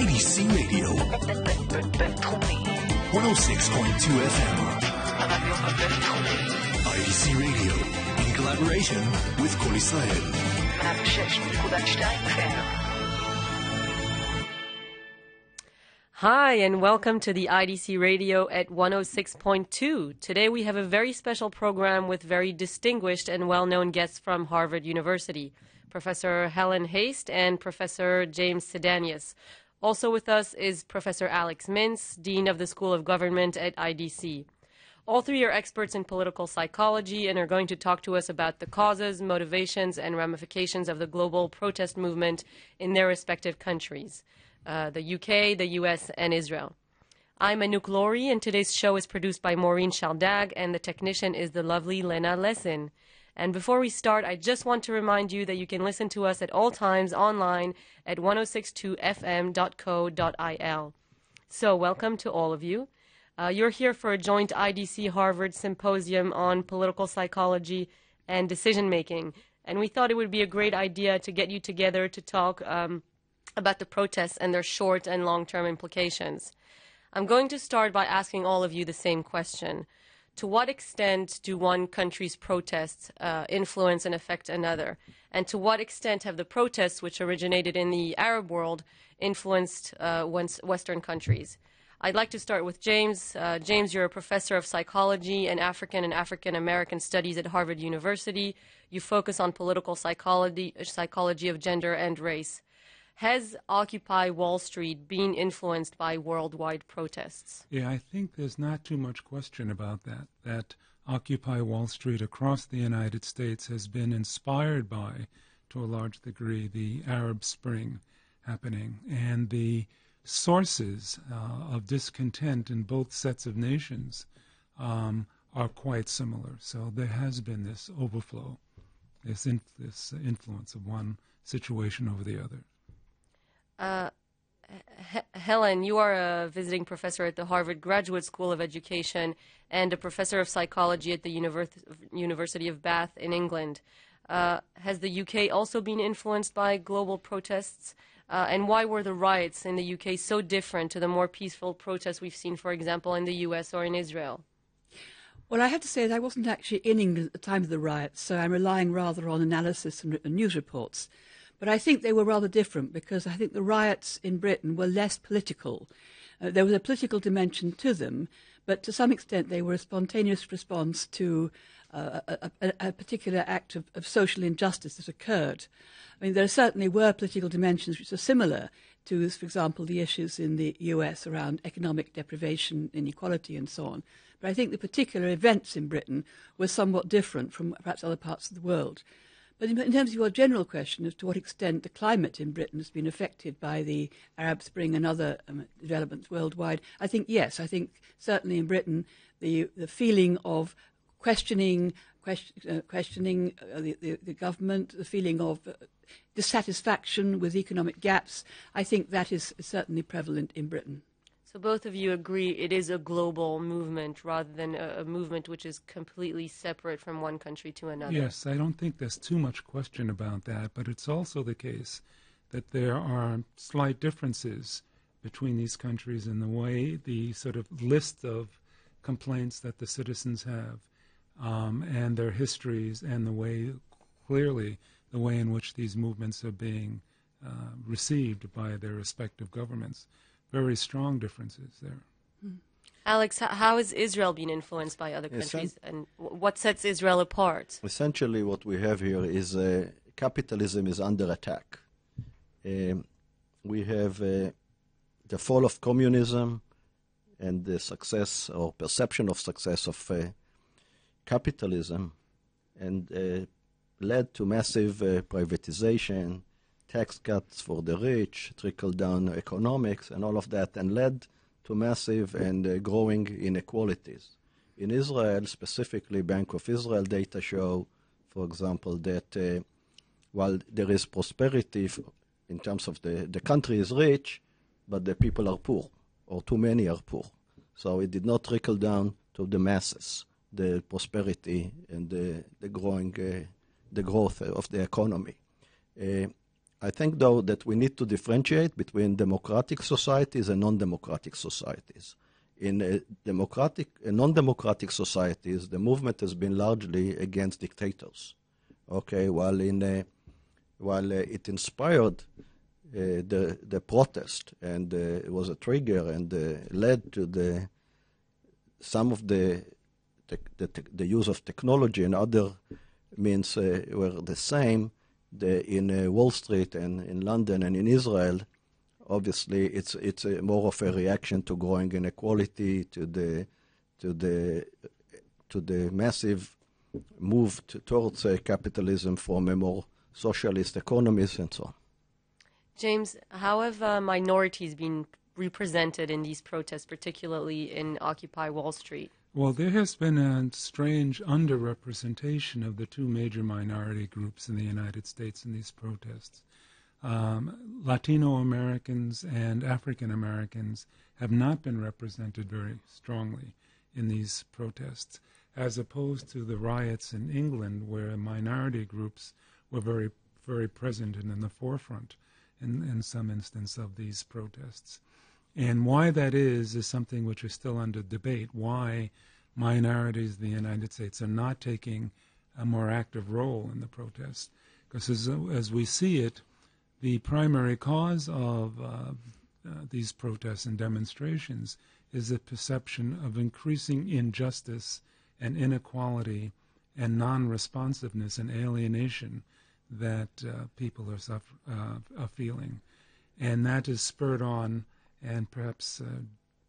IDC Radio 106.2 FM. IDC Radio, in collaboration with Kol Israel. Hi, and welcome to the IDC Radio at 106.2. Today we have a very special program with very distinguished and well-known guests from Harvard University, Professor Helen Haste and Professor James Sidanius. Also with us is Professor Alex Mintz, Dean of the School of Government at IDC. All three are experts in political psychology and are going to talk to us about the causes, motivations, and ramifications of the global protest movement in their respective countries. The UK, the US, and Israel. I'm Anouk Lorie, and today's show is produced by Maureen Shaldag, and the technician is the lovely Lena Lessin. And before we start, I just want to remind you that you can listen to us at all times online at 1062fm.co.il. So welcome to all of you. You're here for a joint IDC-Harvard symposium on political psychology and decision-making. And we thought it would be a great idea to get you together to talk about the protests and their short and long-term implications. I'm going to start by asking all of you the same question. To what extent do one country's protests influence and affect another? And to what extent have the protests, which originated in the Arab world, influenced Western countries? I'd like to start with James. James, you're a professor of psychology and African American studies at Harvard University. You focus on political psychology of gender and race. Has Occupy Wall Street been influenced by worldwide protests? Yeah, I think there's not too much question about that Occupy Wall Street across the United States has been inspired by, to a large degree, the Arab Spring happening. And the sources of discontent in both sets of nations are quite similar. So there has been this overflow, this influence of one situation over the other. Helen, you are a visiting professor at the Harvard Graduate School of Education and a professor of psychology at the University of Bath in England. Has the UK also been influenced by global protests? And why were the riots in the UK so different to the more peaceful protests we've seen, for example, in the US or in Israel? Well, I have to say that I wasn't actually in England at the time of the riots, so I'm relying rather on analysis and news reports. But I think they were rather different because I think the riots in Britain were less political. There was a political dimension to them, but to some extent they were a spontaneous response to a particular act of social injustice that occurred. I mean, there certainly were political dimensions which are similar to, for example, the issues in the US around economic deprivation, inequality and so on. But I think the particular events in Britain were somewhat different from perhaps other parts of the world. But in terms of your general question as to what extent the climate in Britain has been affected by the Arab Spring and other developments worldwide, I think yes. I think certainly in Britain the feeling of questioning the government, the feeling of dissatisfaction with economic gaps, I think that is certainly prevalent in Britain. So both of you agree it is a global movement rather than a movement which is completely separate from one country to another? Yes, I don't think there's too much question about that, but it's also the case that there are slight differences between these countries in the way the sort of list of complaints that the citizens have and their histories and the way, clearly, the way in which these movements are being received by their respective governments. Very strong differences there. Alex, how has Israel been influenced by other countries, and what sets Israel apart? Essentially, what we have here is capitalism is under attack. We have the fall of communism and the success or perception of success of capitalism, and led to massive privatization, tax cuts for the rich, trickle-down economics, and all of that, and led to massive and growing inequalities. In Israel, specifically, Bank of Israel data show, for example, that while there is prosperity in terms of the country is rich, but the people are poor, or too many are poor. So it did not trickle down to the masses, the prosperity and the growth of the economy. I think, though, that we need to differentiate between democratic societies and non-democratic societies. In non-democratic societies, the movement has been largely against dictators. Okay, while it inspired the protest, and it was a trigger and led to some of the use of technology and other means were the same. In Wall Street and in London and in Israel, obviously it's more of a reaction to growing inequality, to the massive move towards capitalism from a more socialist economies and so on. James, how have minorities been represented in these protests, particularly in Occupy Wall Street? Well, there has been a strange underrepresentation of the two major minority groups in the United States in these protests. Latino Americans and African Americans have not been represented very strongly in these protests, as opposed to the riots in England, where minority groups were very, very present and in the forefront in some instance of these protests. And why that is something which is still under debate, why minorities in the United States are not taking a more active role in the protests. Because as we see it, the primary cause of these protests and demonstrations is the perception of increasing injustice and inequality and non-responsiveness and alienation that people are feeling. And that is spurred on and perhaps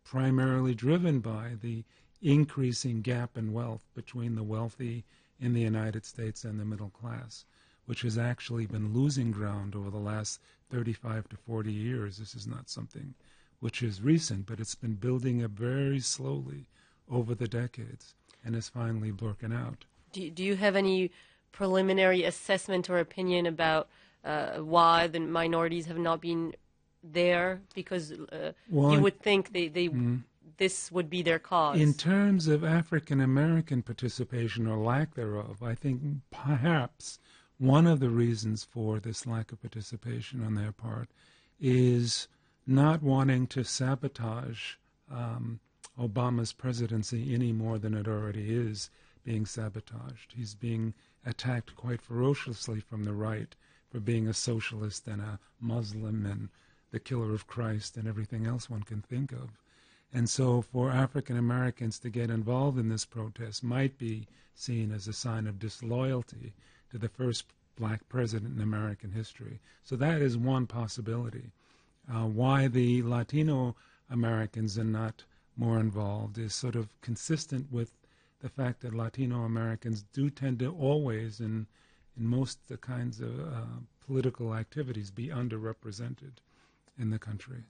primarily driven by the increasing gap in wealth between the wealthy in the United States and the middle class, which has actually been losing ground over the last 35 to 40 years. This is not something which is recent, but it's been building up very slowly over the decades and has finally broken out. Do you have any preliminary assessment or opinion about why the minorities have not been there? Because you would think this would be their cause. In terms of African American participation or lack thereof, I think perhaps one of the reasons for this lack of participation on their part is not wanting to sabotage Obama's presidency any more than it already is being sabotaged. He's being attacked quite ferociously from the right for being a socialist and a Muslim and the killer of Christ and everything else one can think of. And so for African Americans to get involved in this protest might be seen as a sign of disloyalty to the first black president in American history. So that is one possibility. Why the Latino Americans are not more involved is sort of consistent with the fact that Latino Americans do tend to always, in most the kinds of political activities, be underrepresented in the country.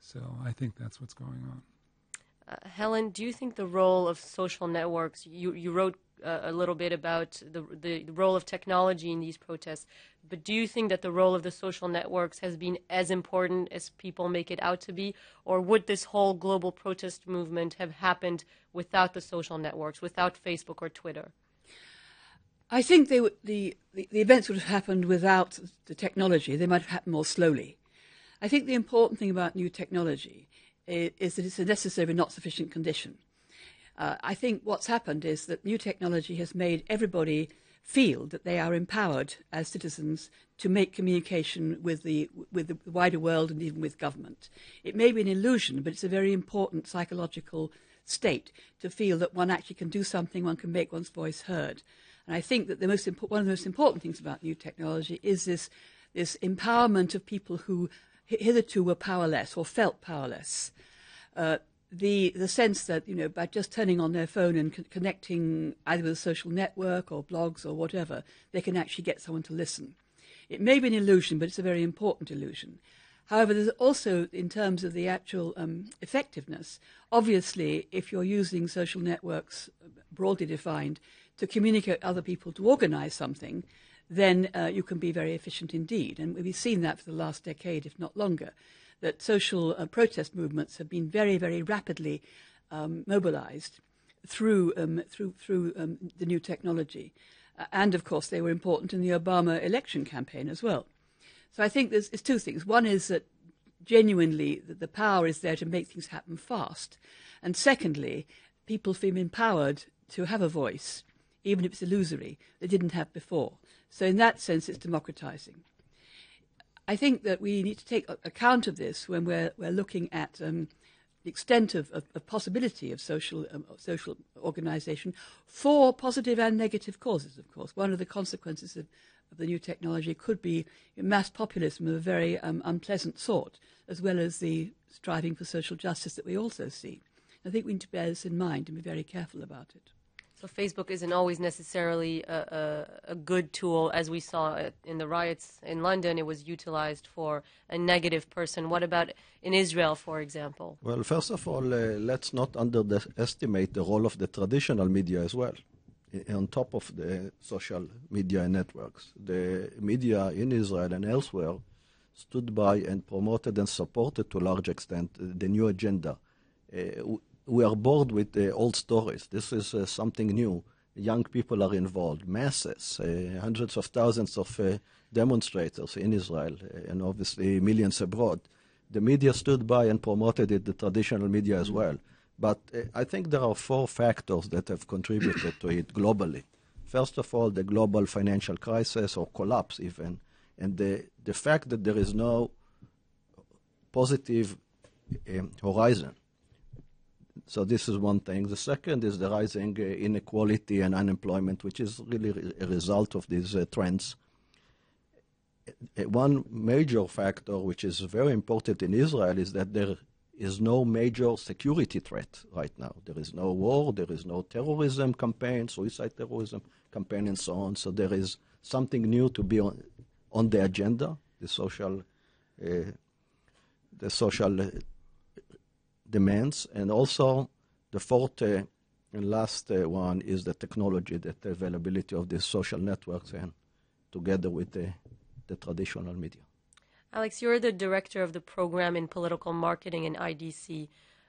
So I think that's what's going on. Helen, do you think the role of social networks, you wrote a little bit about the role of technology in these protests, but do you think that the role of the social networks has been as important as people make it out to be, or would this whole global protest movement have happened without the social networks, without Facebook or Twitter? I think the events would have happened without the technology. They might have happened more slowly. I think the important thing about new technology is that it's a necessary but not sufficient condition. I think what's happened is that new technology has made everybody feel that they are empowered as citizens to make communication with the wider world and even with government. It may be an illusion, but it's a very important psychological state to feel that one actually can do something, one can make one's voice heard. And I think that one of the most important things about new technology is this empowerment of people who hitherto were powerless or felt powerless. The sense that, by just turning on their phone and connecting either with a social network or blogs or whatever, they can actually get someone to listen. It may be an illusion, but it's a very important illusion. However, there's also, in terms of the actual effectiveness, obviously, if you're using social networks, broadly defined, to communicate with other people, to organize something, then you can be very efficient indeed. And we've seen that for the last decade, if not longer, that social protest movements have been very, very rapidly mobilized through the new technology. And, of course, they were important in the Obama election campaign as well. So I think it's two things. One is that genuinely the power is there to make things happen fast. And secondly, people feel empowered to have a voice, even if it's illusory, they didn't have before. So in that sense, it's democratizing. I think that we need to take account of this when we're looking at the extent of possibility of social organization for positive and negative causes, of course. One of the consequences of the new technology could be mass populism of a very unpleasant sort, as well as the striving for social justice that we also see. I think we need to bear this in mind and be very careful about it. So Facebook isn't always necessarily a good tool. As we saw in the riots in London, it was utilized for a negative person. What about in Israel, for example? Well, first of all, let's not underestimate the role of the traditional media as well. On top of the social media networks, the media in Israel and elsewhere stood by and promoted and supported to a large extent the new agenda. We are bored with the old stories. This is something new. Young people are involved, masses, hundreds of thousands of demonstrators in Israel, and obviously millions abroad. The media stood by and promoted it, the traditional media as well. But I think there are four factors that have contributed to it globally. First of all, the global financial crisis or collapse even, and the fact that there is no positive horizon. So this is one thing. The second is the rising inequality and unemployment, which is really a result of these trends. One major factor, which is very important in Israel, is that there is no major security threat right now. There is no war, there is no terrorism campaign, suicide terrorism campaign, and so on. So there is something new to be on the agenda, the social demands. And also the fourth and last one is the technology, the availability of these social networks, and together with the traditional media. Alex, you're the director of the program in political marketing in IDC.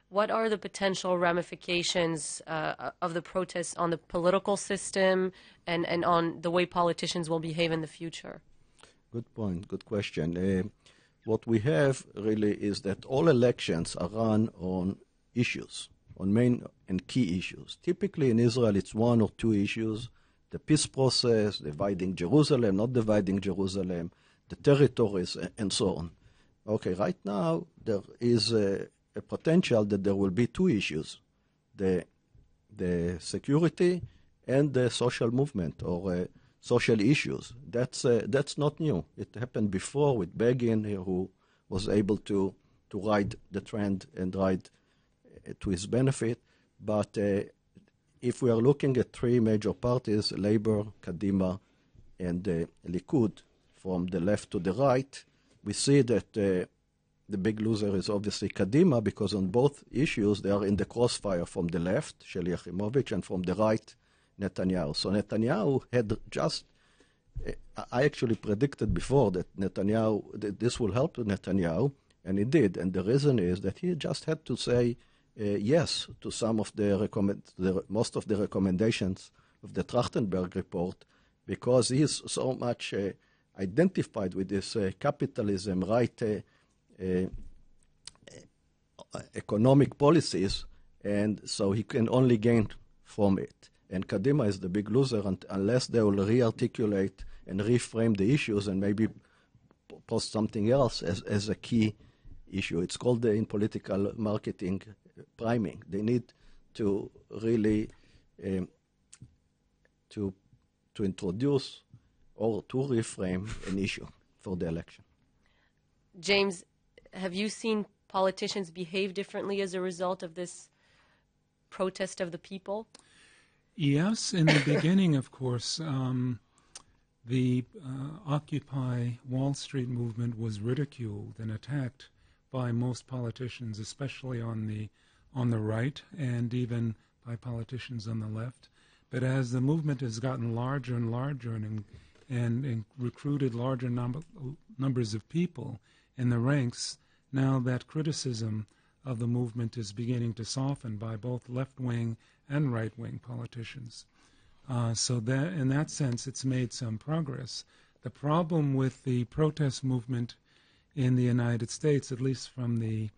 What are the potential ramifications of the protests on the political system and on the way politicians will behave in the future? Good point, good question. What we have really is that all elections are run on issues, on main and key issues. Typically in Israel it's one or two issues: the peace process, dividing Jerusalem, not dividing Jerusalem, the territories, and so on. Okay, right now there is a potential that there will be two issues: the security and the social movement or social issues. That's not new. It happened before with Begin, who was able to ride the trend and ride to his benefit. But if we are looking at three major parties, Labour, Kadima, and Likud, from the left to the right, we see that the big loser is obviously Kadima, because on both issues they are in the crossfire from the left, Sheli Yachimovich, and from the right, Netanyahu. So Netanyahu had just, I actually predicted before that this will help Netanyahu, and it did. And the reason is that he just had to say yes to some of most of the recommendations of the Trachtenberg report, because he is so much identified with this capitalism, right, economic policies, and so he can only gain from it. And Kadima is the big loser unless they will re-articulate and reframe the issues and maybe post something else as a key issue. It's called in political marketing priming. They need to really to introduce or to reframe an issue for the election. James, have you seen politicians behave differently as a result of this protest of the people? Yes, in the beginning, of course, the Occupy Wall Street movement was ridiculed and attacked by most politicians, especially on the right, and even by politicians on the left. But as the movement has gotten larger and larger and recruited larger numbers of people in the ranks, now that criticism of the movement is beginning to soften by both left-wing and right-wing politicians. So that, in that sense, it's made some progress. The problem with the protest movement in the United States, at least from the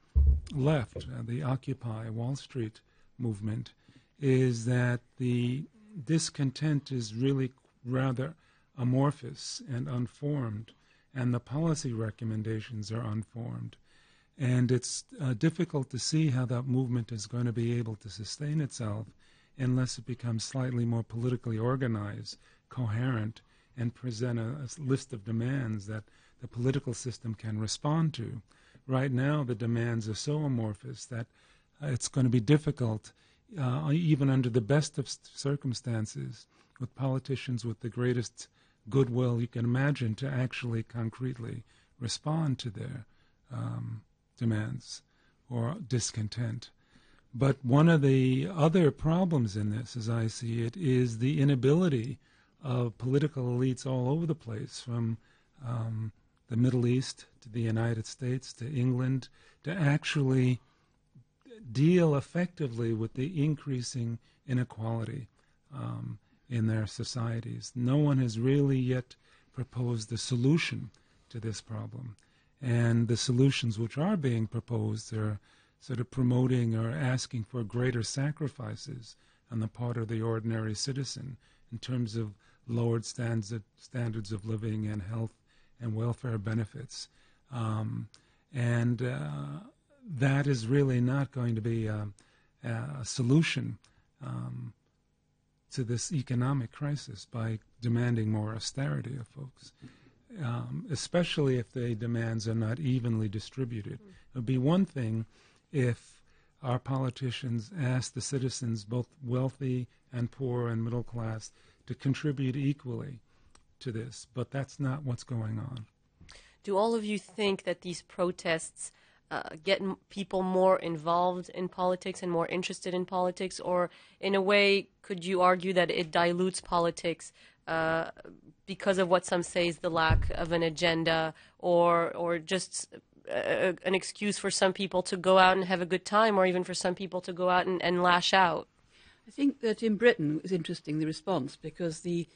left, the Occupy Wall Street movement, is that the discontent is really rather amorphous and unformed, and the policy recommendations are unformed. And it's difficult to see how that movement is going to be able to sustain itself unless it becomes slightly more politically organized, coherent, and present a list of demands that the political system can respond to. Right now, the demands are so amorphous that it's going to be difficult, even under the best of circumstances, with politicians with the greatest goodwill you can imagine, to actually concretely respond to their demands or discontent. But one of the other problems in this, as I see it, is the inability of political elites all over the place, from the Middle East to the United States to England, to actually deal effectively with the increasing inequality in their societies. No one has really yet proposed a solution to this problem. And the solutions which are being proposed are sort of promoting or asking for greater sacrifices on the part of the ordinary citizen in terms of lowered standards of living and health and welfare benefits. That is really not going to be a solution to this economic crisis by demanding more austerity of folks, especially if the demands are not evenly distributed. It would be one thing if our politicians asked the citizens, both wealthy and poor and middle class, to contribute equally to this, but that's not what's going on. Do all of you think that these protests get people more involved in politics and more interested in politics, or in a way, could you argue that it dilutes politics because of what some say is the lack of an agenda, or just an excuse for some people to go out and have a good time, or even for some people to go out and lash out? I think that in Britain it's interesting, the response, because the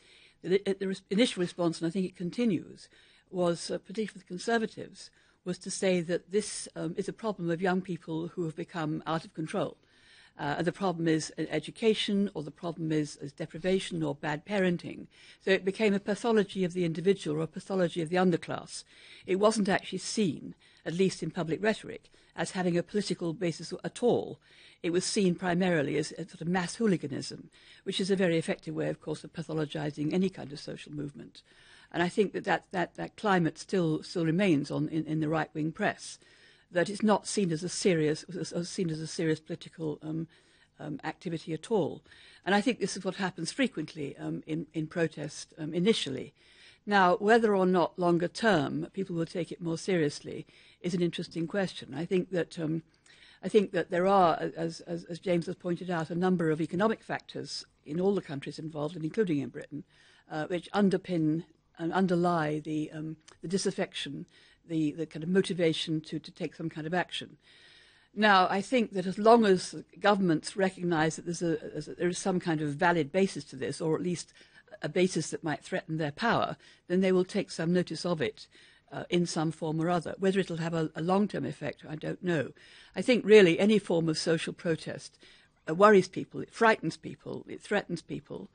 initial response, and I think it continues, was, particularly for the Conservatives, was to say that this is a problem of young people who have become out of control. The problem is education, or the problem is deprivation or bad parenting. So it became a pathology of the individual, or a pathology of the underclass. It wasn't actually seen, at least in public rhetoric, as having a political basis at all. It was seen primarily as a sort of mass hooliganism, which is a very effective way, of course, of pathologizing any kind of social movement. And I think that climate still remains in the right-wing press, that it's not seen as a serious political activity at all. And I think this is what happens frequently in protest initially. Now, whether or not longer term people will take it more seriously is an interesting question. I think that there are, as James has pointed out, a number of economic factors in all the countries involved, and including in Britain, which underpin and underlie the disaffection, the kind of motivation to take some kind of action. Now, I think that as long as governments recognise that there is some kind of valid basis to this, or at least a basis that might threaten their power, then they will take some notice of it in some form or other. Whether it'll have a long-term effect, I don't know. I think really any form of social protest worries people, it frightens people, it threatens people.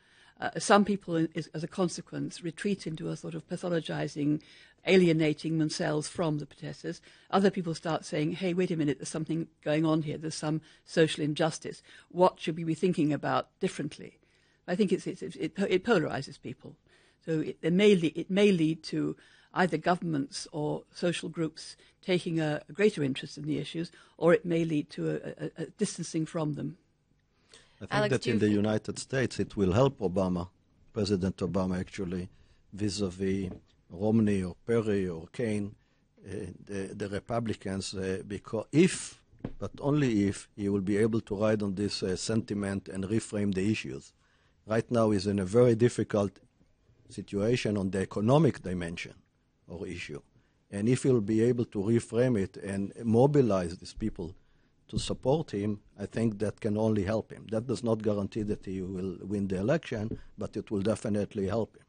Some people, as a consequence, retreat into a sort of pathologizing, alienating themselves from the protesters. Other people start saying, hey, wait a minute, there's something going on here, there's some social injustice. What should we be thinking about differently? I think it polarizes people. So it may lead to either governments or social groups taking a greater interest in the issues, or it may lead to a distancing from them. I think Alex, that in the United States it will help President Obama actually, vis-a-vis Romney or Perry or Kaine, the Republicans, because but only if, he will be able to ride on this sentiment and reframe the issues. Right now he's in a very difficult situation on the economic dimension or issue. And if he'll be able to reframe it and mobilize these people to support him, I think that can only help him. That does not guarantee that he will win the election, but it will definitely help him.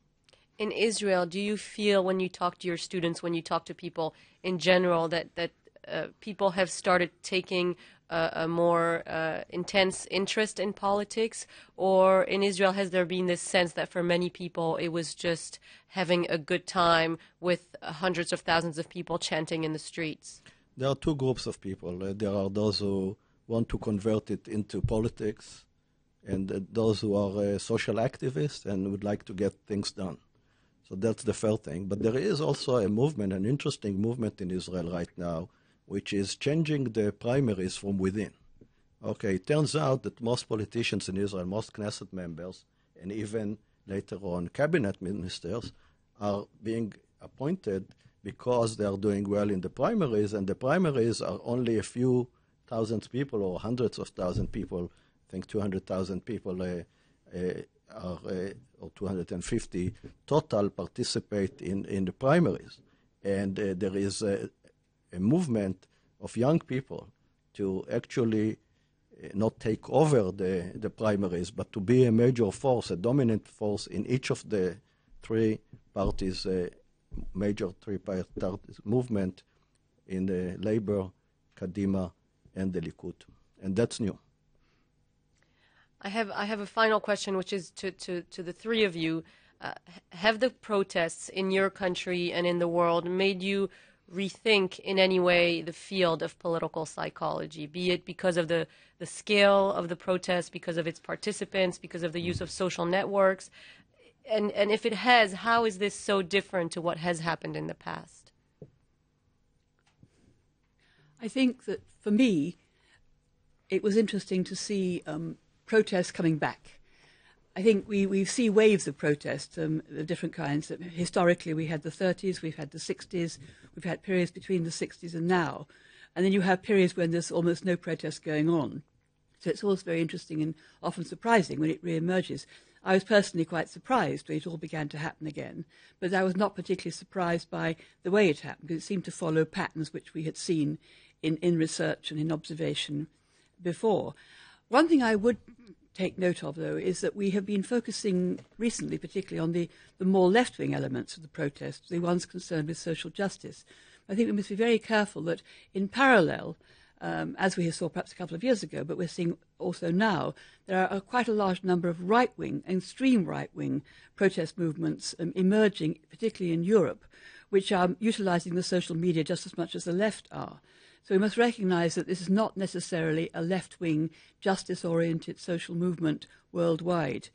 In Israel, do you feel when you talk to your students, when you talk to people in general, that people have started taking a more intense interest in politics? Or in Israel, has there been this sense that for many people it was just having a good time with hundreds of thousands of people chanting in the streets? There are two groups of people. There are those who want to convert it into politics, and those who are social activists and would like to get things done. So that's the first thing. But there is also a movement, an interesting movement in Israel right now, which is changing the primaries from within. Okay, it turns out that most politicians in Israel, most Knesset members, and even later on cabinet ministers, are being appointed because they are doing well in the primaries, and the primaries are only a few thousand people or hundreds of thousand people. I think 200,000 people or 250 total participate in the primaries. And there is a movement of young people to actually not take over the primaries, but to be a major force, a dominant force in each of the three parties, major three-parties movement in the Labour, Kadima, and the Likud. And that's new. I have a final question, which is to the three of you. Have the protests in your country and in the world made you rethink in any way the field of political psychology, be it because of the scale of the protest, because of its participants, because of the use of social networks? And if it has, how is this so different to what has happened in the past? I think that for me, it was interesting to see protests coming back. I think we see waves of protests of different kinds. Historically, we had the 30s, we've had the 60s, we've had periods between the 60s and now. And then you have periods when there's almost no protest going on. So it's always very interesting and often surprising when it re-emerges. I was personally quite surprised when it all began to happen again, but I was not particularly surprised by the way it happened, because it seemed to follow patterns which we had seen in research and in observation before. One thing I would take note of, though, is that we have been focusing recently particularly on the more left-wing elements of the protests, the ones concerned with social justice. I think we must be very careful that in parallel, as we saw perhaps a couple of years ago, but we're seeing also now, there are quite a large number of right-wing, extreme right-wing protest movements emerging, particularly in Europe, which are utilising the social media just as much as the left are. So we must recognise that this is not necessarily a left-wing, justice-oriented social movement worldwide,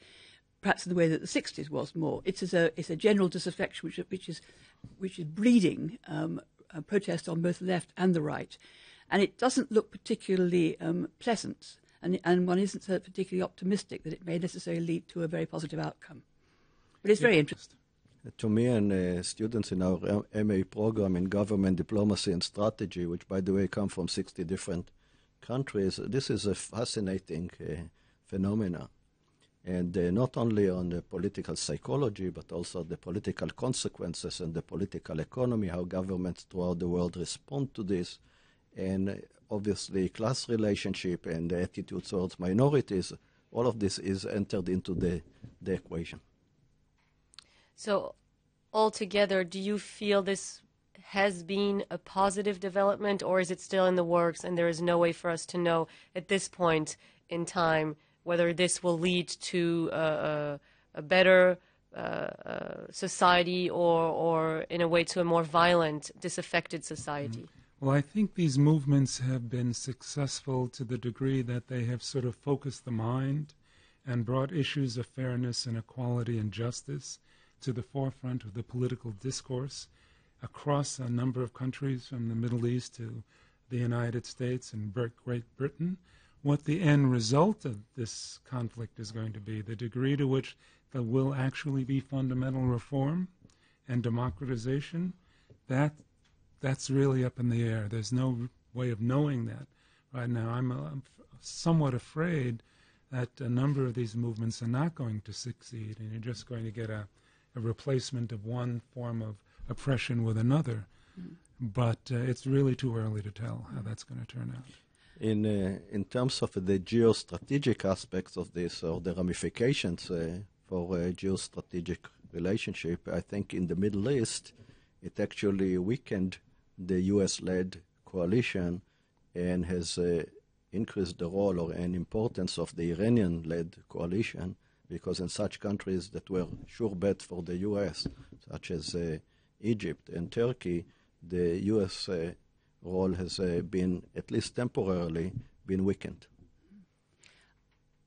perhaps in the way that the 60s was more. It's a general disaffection which is breeding a protest on both the left and the right. And it doesn't look particularly pleasant, and one isn't particularly optimistic that it may necessarily lead to a very positive outcome. But it's very interesting. To me and students in our MA program in Government Diplomacy and Strategy, which, by the way, come from 60 different countries, this is a fascinating phenomena. And not only on the political psychology, but also the political consequences and the political economy, how governments throughout the world respond to this, and obviously class relationship and the attitude towards minorities. All of this is entered into the equation. So, altogether, do you feel this has been a positive development, or is it still in the works and there is no way for us to know at this point in time whether this will lead to a better society or, in a way, to a more violent, disaffected society? Well, I think these movements have been successful to the degree that they have sort of focused the mind and brought issues of fairness and equality and justice to the forefront of the political discourse across a number of countries, from the Middle East to the United States and Great Britain. What the end result of this conflict is going to be, the degree to which there will actually be fundamental reform and democratization, that's really up in the air. There's no way of knowing that right now. I'm somewhat afraid that a number of these movements are not going to succeed, and you're just going to get a replacement of one form of oppression with another. But it's really too early to tell how that's going to turn out. In terms of the geostrategic aspects of this, or the ramifications for geostrategic relationship. I think in the Middle East, it actually weakened the U.S.-led coalition and has increased the role or an importance of the Iranian-led coalition, because in such countries that were sure bet for the U.S., such as Egypt and Turkey, the U.S. Role has been, at least temporarily, been weakened.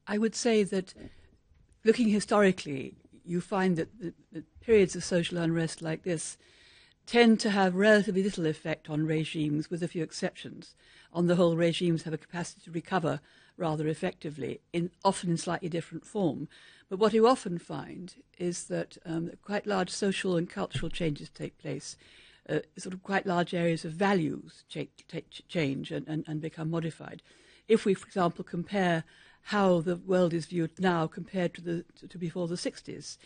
I would say that looking historically, you find that the periods of social unrest like this tend to have relatively little effect on regimes, with a few exceptions. On the whole, regimes have a capacity to recover rather effectively, often in slightly different form. But what you often find is that quite large social and cultural changes take place. Sort of quite large areas of values change and become modified. If we, for example, compare how the world is viewed now compared to before the 60s,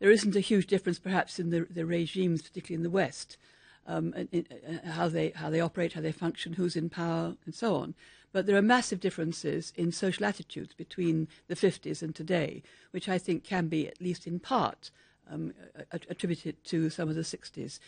there isn't a huge difference perhaps in the regimes, particularly in the West, how they operate, how they function, who's in power, and so on. But there are massive differences in social attitudes between the 50s and today, which I think can be, at least in part, attributed to some of the 60s.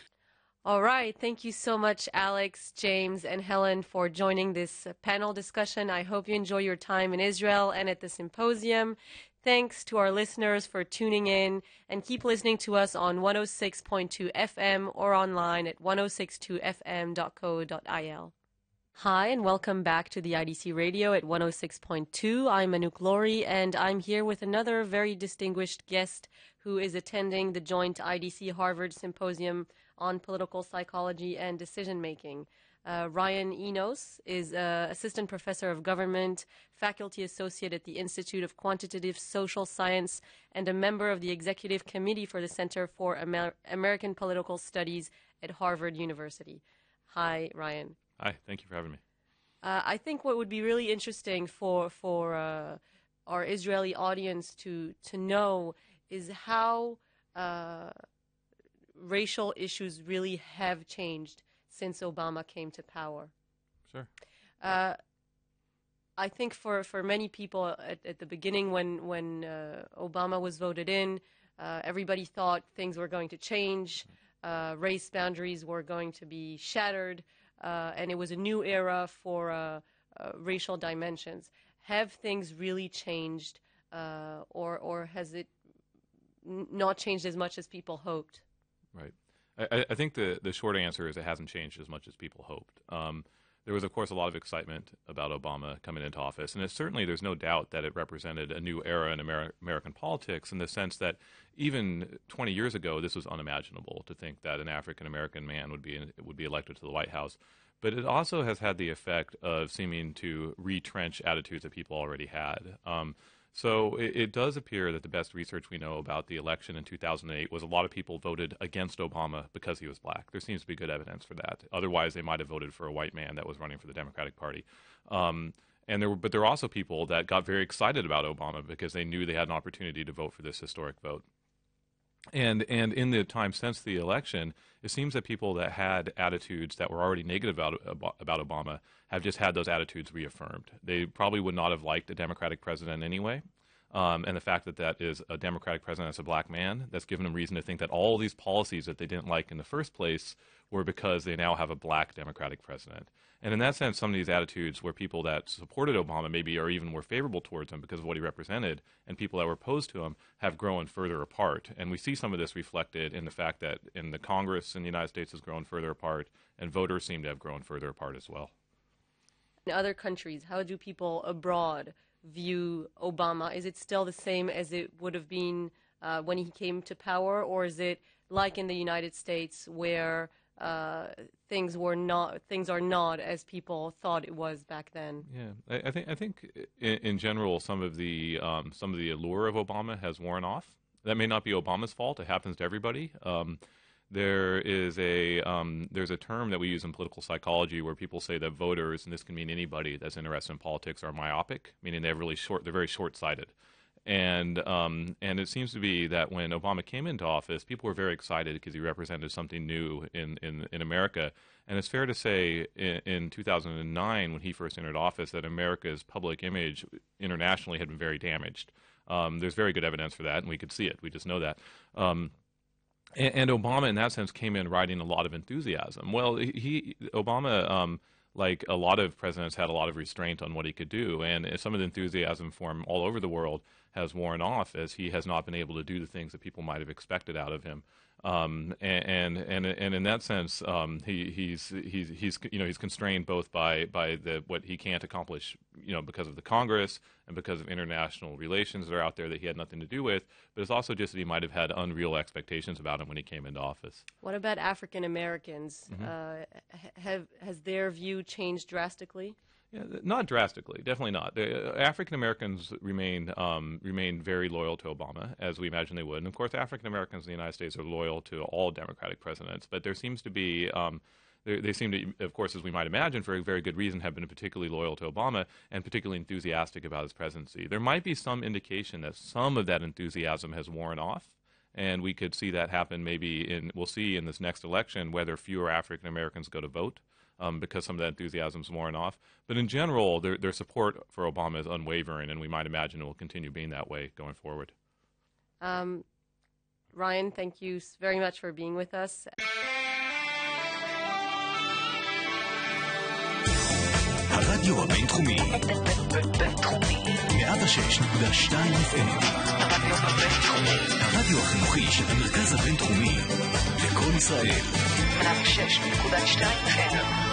All right. Thank you so much, Alex, James, and Helen, for joining this panel discussion. I hope you enjoy your time in Israel and at the symposium. Thanks to our listeners for tuning in, and keep listening to us on 106.2 FM or online at 1062fm.co.il. Hi, and welcome back to the IDC Radio at 106.2. I'm Anouk Lorie, and I'm here with another very distinguished guest who is attending the joint IDC Harvard Symposium on Political Psychology and Decision-Making. Ryan Enos is Assistant Professor of Government, Faculty Associate at the Institute of Quantitative Social Science, and a member of the Executive Committee for the Center for American Political Studies at Harvard University. Hi, Ryan. Hi, thank you for having me. I think what would be really interesting for our Israeli audience to know is how racial issues really have changed since Obama came to power. Sure. I think for many people at the beginning when Obama was voted in, everybody thought things were going to change, race boundaries were going to be shattered, and it was a new era for racial dimensions. Have things really changed, or has it not changed as much as people hoped? Right. I think the short answer is it hasn't changed as much as people hoped. There was, of course, a lot of excitement about Obama coming into office, and there's no doubt that it represented a new era in American politics, in the sense that even 20 years ago, this was unimaginable to think that an African-American man would be elected to the White House. But it also has had the effect of seeming to retrench attitudes that people already had. So it does appear that the best research we know about the election in 2008 was a lot of people voted against Obama because he was black. There seems to be good evidence for that. Otherwise, they might have voted for a white man that was running for the Democratic Party. But there were also people that got very excited about Obama because they knew they had an opportunity to vote for this historic vote. And in the time since the election, it seems that people that had attitudes that were already negative about Obama have just had those attitudes reaffirmed. They probably would not have liked a Democratic president anyway. And the fact that that is a Democratic president that's a black man, that's given them reason to think that all these policies that they didn't like in the first place were because they now have a black Democratic president. And in that sense, some of these attitudes where people that supported Obama maybe or even were favorable towards him because of what he represented, and people that were opposed to him have grown further apart. And we see some of this reflected in the fact that in the Congress in the United States has grown further apart, and voters seem to have grown further apart as well. In other countries, how do people abroad view Obama? Is it still the same as it would have been when he came to power, or is it like in the United States where things are not as people thought it was back then? Yeah, I think in general some of the allure of Obama has worn off. That may not be Obama's fault. It happens to everybody. There's a term that we use in political psychology where people say that voters, and this can mean anybody that's interested in politics, are myopic, meaning they're very short-sighted. And it seems to be that when Obama came into office, people were very excited because he represented something new in America. And it's fair to say in 2009, when he first entered office, that America's public image internationally had been very damaged. There's very good evidence for that, and we could see it. We just know that. And Obama, in that sense, came in riding a lot of enthusiasm. Well, Obama, like a lot of presidents, had a lot of restraint on what he could do, and some of the enthusiasm for him all over the world has worn off as he has not been able to do the things that people might have expected out of him. And in that sense, he's constrained both by what he can't accomplish, because of the Congress and because of international relations that are out there that he had nothing to do with. But it's also just that he might have had unreal expectations about him when he came into office. What about African Americans? Has their view changed drastically? Yeah, not drastically, definitely not. African Americans remain very loyal to Obama, as we imagine they would. And of course, African Americans in the United States are loyal to all Democratic presidents. But there seems to be, they seem to, of course, as we might imagine, for a very good reason, have been particularly loyal to Obama and particularly enthusiastic about his presidency. There might be some indication that some of that enthusiasm has worn off. And we could see that happen we'll see in this next election whether fewer African Americans go to vote. Because some of that enthusiasm is worn off. But in general, their support for Obama is unwavering, and we might imagine it will continue being that way going forward. Ryan, thank you very much for being with us. הרדיו הבינתחומי 106.2 FM הרדיו החינוכי של המרכז הבינתחומי לכל ישראל 106.2 FM